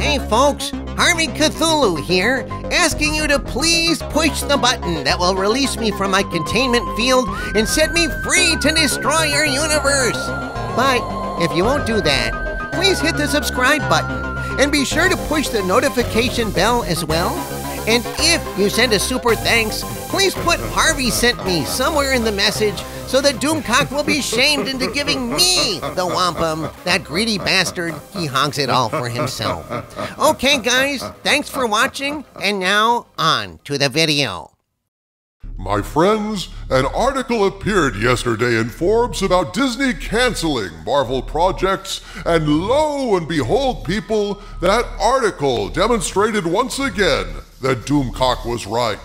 Hey folks, Harvey Cthulhu here, asking you to please push the button that will release me from my containment field and set me free to destroy your universe. But if you won't do that, please hit the subscribe button and be sure to push the notification bell as well. And if you send a super thanks, please put Harvey sent me somewhere in the message so that Doomcock will be shamed into giving me the wampum. That greedy bastard, he hogs it all for himself. Okay guys, thanks for watching, and now on to the video. My friends, an article appeared yesterday in Forbes about Disney canceling Marvel projects, and lo and behold people, that article demonstrated once again that Doomcock was right.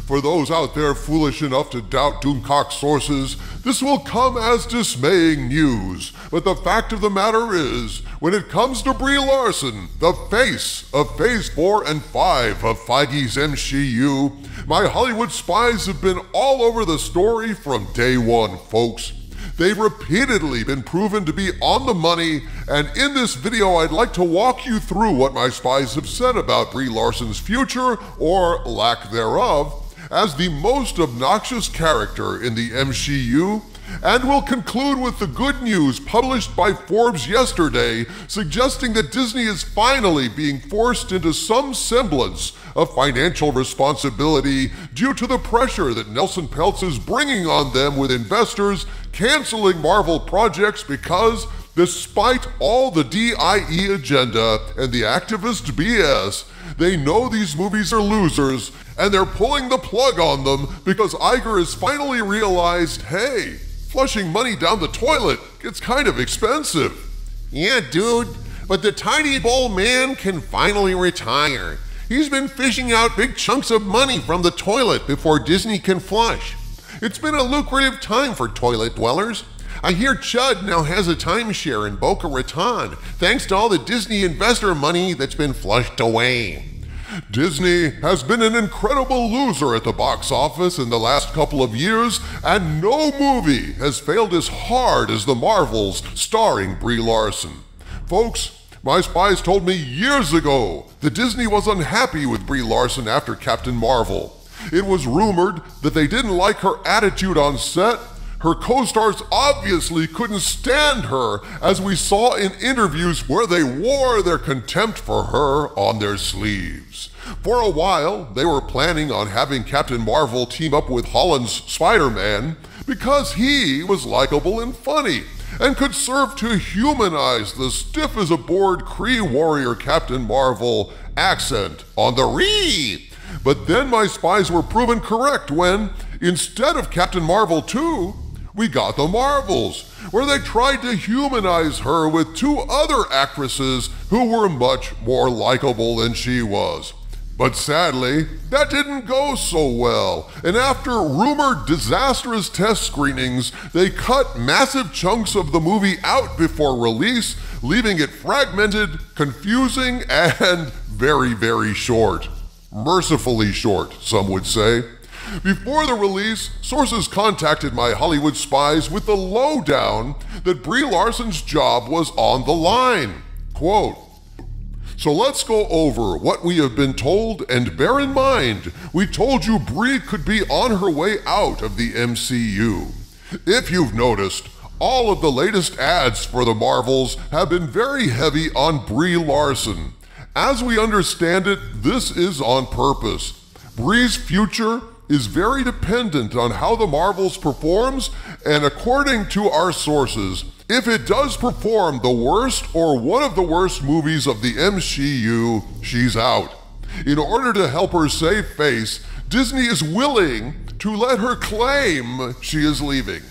For those out there foolish enough to doubt Doomcock's sources, this will come as dismaying news. But the fact of the matter is, when it comes to Brie Larson, the face of Phase 4 and 5 of Feige's MCU, my Hollywood spies have been all over the story from day one, folks. They've repeatedly been proven to be on the money, and in this video I'd like to walk you through what my spies have said about Brie Larson's future, or lack thereof, as the most obnoxious character in the MCU, and we'll conclude with the good news published by Forbes yesterday, suggesting that Disney is finally being forced into some semblance of financial responsibility due to the pressure that Nelson Peltz is bringing on them with investors canceling Marvel projects because, despite all the DIE agenda and the activist BS, they know these movies are losers, and they're pulling the plug on them because Iger has finally realized, hey, flushing money down the toilet gets kind of expensive. Yeah, dude, but the tiny bowl man can finally retire. He's been fishing out big chunks of money from the toilet before Disney can flush. It's been a lucrative time for toilet dwellers. I hear Chud now has a timeshare in Boca Raton, thanks to all the Disney investor money that's been flushed away. Disney has been an incredible loser at the box office in the last couple of years, and no movie has failed as hard as The Marvels starring Brie Larson. Folks, my spies told me years ago that Disney was unhappy with Brie Larson after Captain Marvel. It was rumored that they didn't like her attitude on set. Her co-stars obviously couldn't stand her, as we saw in interviews where they wore their contempt for her on their sleeves. For a while, they were planning on having Captain Marvel team up with Holland's Spider-Man because he was likable and funny and could serve to humanize the stiff-as-a-board Kree warrior Captain Marvel accent on the Ree. But then my spies were proven correct when, instead of Captain Marvel 2, we got The Marvels, where they tried to humanize her with two other actresses who were much more likable than she was. But sadly, that didn't go so well, and after rumored disastrous test screenings, they cut massive chunks of the movie out before release, leaving it fragmented, confusing, and very, very short. Mercifully short, some would say. Before the release, sources contacted my Hollywood spies with the lowdown that Brie Larson's job was on the line. Quote, "So let's go over what we have been told, and bear in mind, we told you Brie could be on her way out of the MCU. If you've noticed, all of the latest ads for the Marvels have been very heavy on Brie Larson. As we understand it, this is on purpose. Brie's future is very dependent on how the Marvels performs, and according to our sources, if it does perform the worst or one of the worst movies of the MCU, she's out. In order to help her save face, Disney is willing to let her claim she is leaving.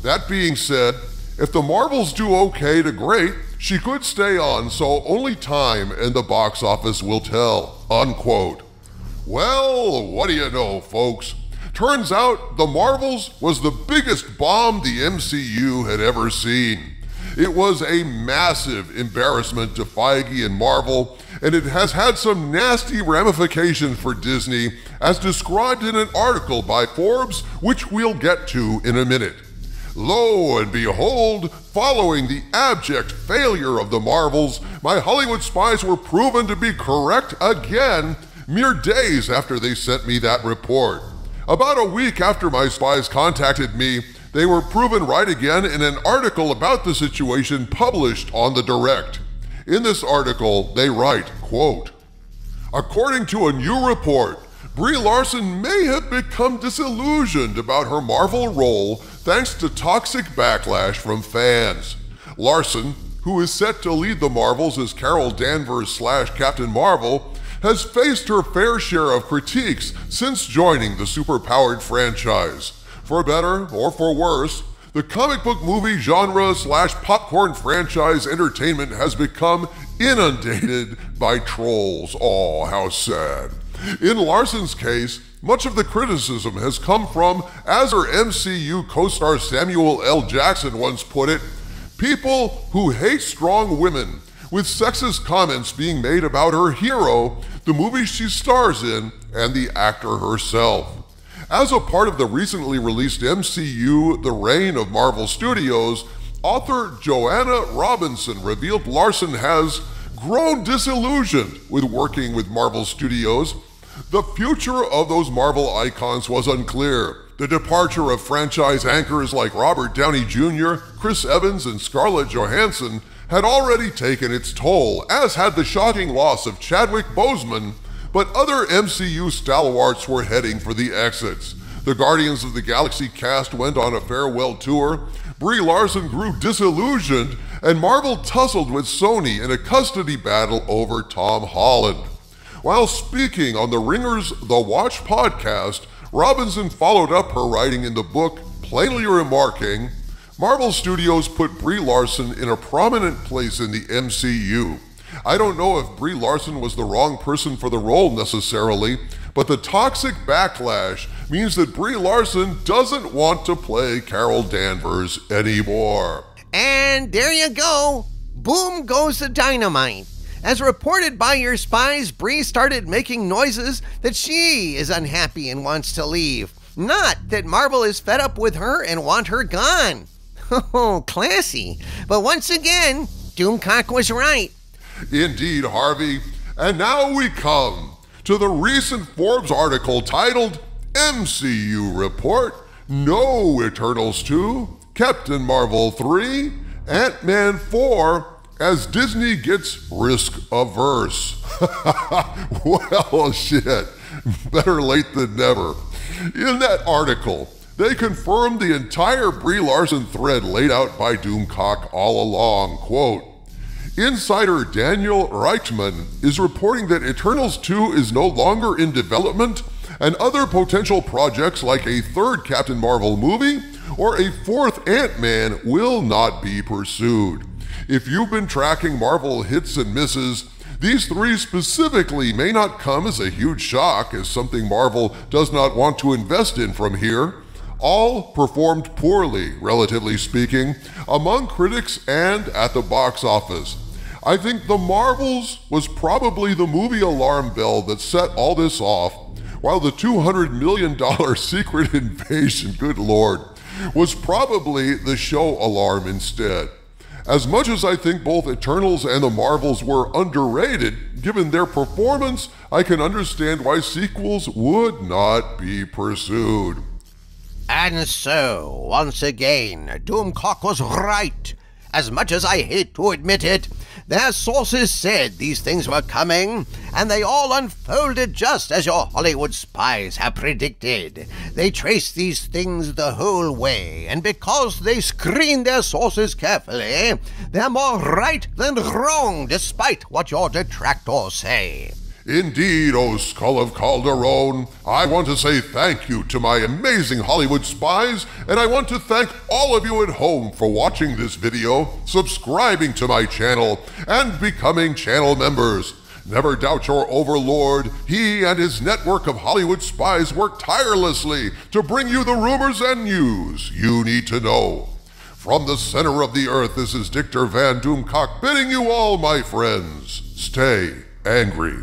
That being said, if the Marvels do okay to great, she could stay on, so only time and the box office will tell." Unquote. Well, what do you know, folks? Turns out The Marvels was the biggest bomb the MCU had ever seen. It was a massive embarrassment to Feige and Marvel, and it has had some nasty ramifications for Disney, as described in an article by Forbes, which we'll get to in a minute. Lo and behold, following the abject failure of the Marvels, my Hollywood spies were proven to be correct again mere days after they sent me that report. About a week after my spies contacted me, they were proven right again in an article about the situation published on The Direct. In this article, they write, quote, "According to a new report, Brie Larson may have become disillusioned about her Marvel role thanks to toxic backlash from fans. Larson, who is set to lead the Marvels as Carol Danvers / Captain Marvel, has faced her fair share of critiques since joining the superpowered franchise. For better or for worse, the comic book movie genre / popcorn franchise entertainment has become inundated by trolls. Oh, how sad. In Larson's case, much of the criticism has come from, as her MCU co-star Samuel L. Jackson once put it, people who hate strong women, with sexist comments being made about her hero, the movie she stars in, and the actor herself. As a part of the recently released MCU The Reign of Marvel Studios, author Joanna Robinson revealed Larson has grown disillusioned with working with Marvel Studios. The future of those Marvel icons was unclear. The departure of franchise anchors like Robert Downey Jr., Chris Evans, and Scarlett Johansson had already taken its toll, as had the shocking loss of Chadwick Boseman, but other MCU stalwarts were heading for the exits. The Guardians of the Galaxy cast went on a farewell tour, Brie Larson grew disillusioned, and Marvel tussled with Sony in a custody battle over Tom Holland. While speaking on The Ringer's The Watch podcast, Robinson followed up her writing in the book, plainly remarking, "Marvel Studios put Brie Larson in a prominent place in the MCU. I don't know if Brie Larson was the wrong person for the role necessarily, but the toxic backlash means that Brie Larson doesn't want to play Carol Danvers anymore." And there you go. Boom goes the dynamite. As reported by your spies, Brie started making noises that she is unhappy and wants to leave. Not that Marvel is fed up with her and want her gone. Oh, classy. But once again, Doomcock was right. Indeed, Harvey. And now we come to the recent Forbes article titled MCU Report, No Eternals 2, Captain Marvel 3, Ant-Man 4, as Disney gets risk-averse. Well, shit. Better late than never. In that article, they confirmed the entire Brie Larson thread laid out by Doomcock all along. Quote, "Insider Daniel Reichman is reporting that Eternals 2 is no longer in development, and other potential projects like a third Captain Marvel movie or a fourth Ant-Man will not be pursued. If you've been tracking Marvel hits and misses, these three specifically may not come as a huge shock, as something Marvel does not want to invest in from here. All performed poorly, relatively speaking, among critics and at the box office. I think The Marvels was probably the movie alarm bell that set all this off, while the $200 million Secret Invasion, good lord, was probably the show alarm instead. As much as I think both Eternals and The Marvels were underrated, given their performance, I can understand why sequels would not be pursued." And so, once again, Doomcock was right. As much as I hate to admit it, their sources said these things were coming, and they all unfolded just as your Hollywood spies have predicted. They traced these things the whole way, and because they screened their sources carefully, they're more right than wrong, despite what your detractors say. Indeed, O Skull of Calderon, I want to say thank you to my amazing Hollywood spies, and I want to thank all of you at home for watching this video, subscribing to my channel, and becoming channel members. Never doubt your overlord. He and his network of Hollywood spies work tirelessly to bring you the rumors and news you need to know. From the center of the earth, this is Dictor Van Doomcock bidding you all, my friends, stay angry.